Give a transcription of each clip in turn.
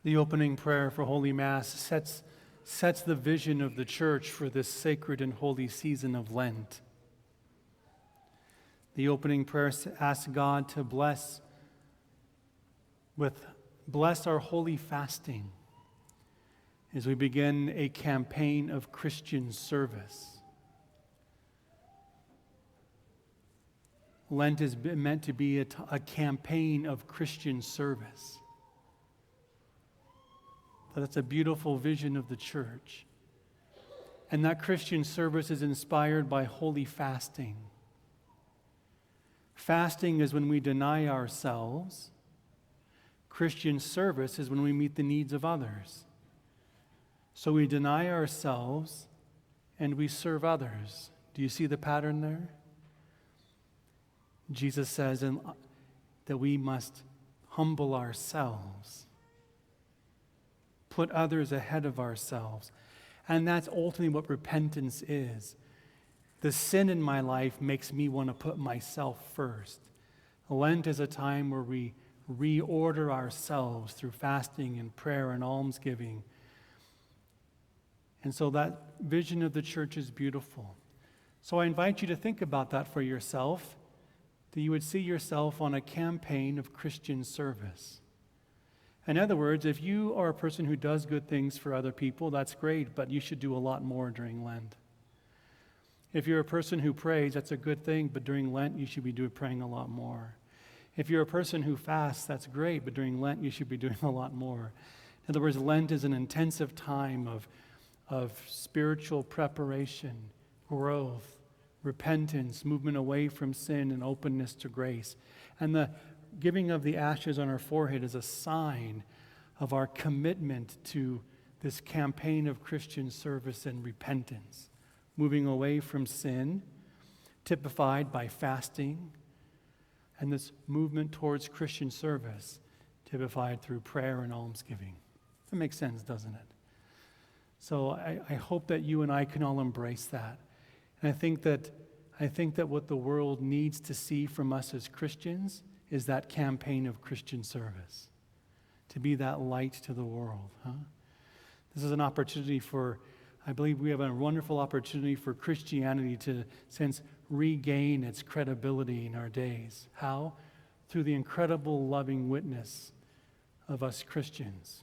The opening prayer for Holy Mass sets the vision of the Church for this sacred and holy season of Lent. The opening prayer asks God to bless our holy fasting as we begin a campaign of Christian service. Lent is meant to be a campaign of Christian service. That's a beautiful vision of the church. And that Christian service is inspired by holy fasting. Fasting is when we deny ourselves. Christian service is when we meet the needs of others. So we deny ourselves and we serve others. Do you see the pattern there? Jesus says that we must humble ourselves. Put others ahead of ourselves. And that's ultimately what repentance is. The sin in my life makes me want to put myself first. Lent is a time where we reorder ourselves through fasting and prayer and almsgiving. And so that vision of the church is beautiful. So I invite you to think about that for yourself, that you would see yourself on a campaign of Christian service. In other words, if you are a person who does good things for other people, that's great, but you should do a lot more during Lent. If you're a person who prays, that's a good thing, but during Lent you should be praying a lot more. If you're a person who fasts, that's great, but during Lent you should be doing a lot more. In other words, Lent is an intensive time of spiritual preparation, growth, repentance, movement away from sin, and openness to grace. And the giving of the ashes on our forehead is a sign of our commitment to this campaign of Christian service and repentance, moving away from sin, typified by fasting, and this movement towards Christian service, typified through prayer and almsgiving. That makes sense, doesn't it? So I hope that you and I can all embrace that. And I think that what the world needs to see from us as Christians is that campaign of Christian service, to be that light to the world. This is an opportunity I believe we have a wonderful opportunity for Christianity to, regain its credibility in our days. How? Through the incredible loving witness of us Christians,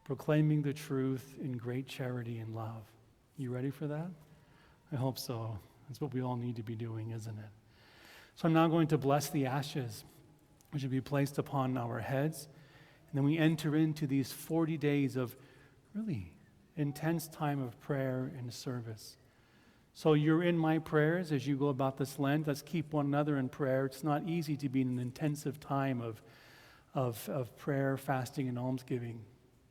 proclaiming the truth in great charity and love. You ready for that? I hope so. That's what we all need to be doing, isn't it? So I'm now going to bless the ashes, which will be placed upon our heads. And then we enter into these 40 days of really intense time of prayer and service. So you're in my prayers as you go about this Lent. Let's keep one another in prayer. It's not easy to be in an intensive time of prayer, fasting, and almsgiving.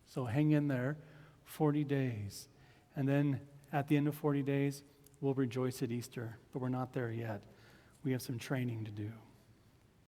So hang in there 40 days. And then at the end of 40 days, we'll rejoice at Easter. But we're not there yet. We have some training to do.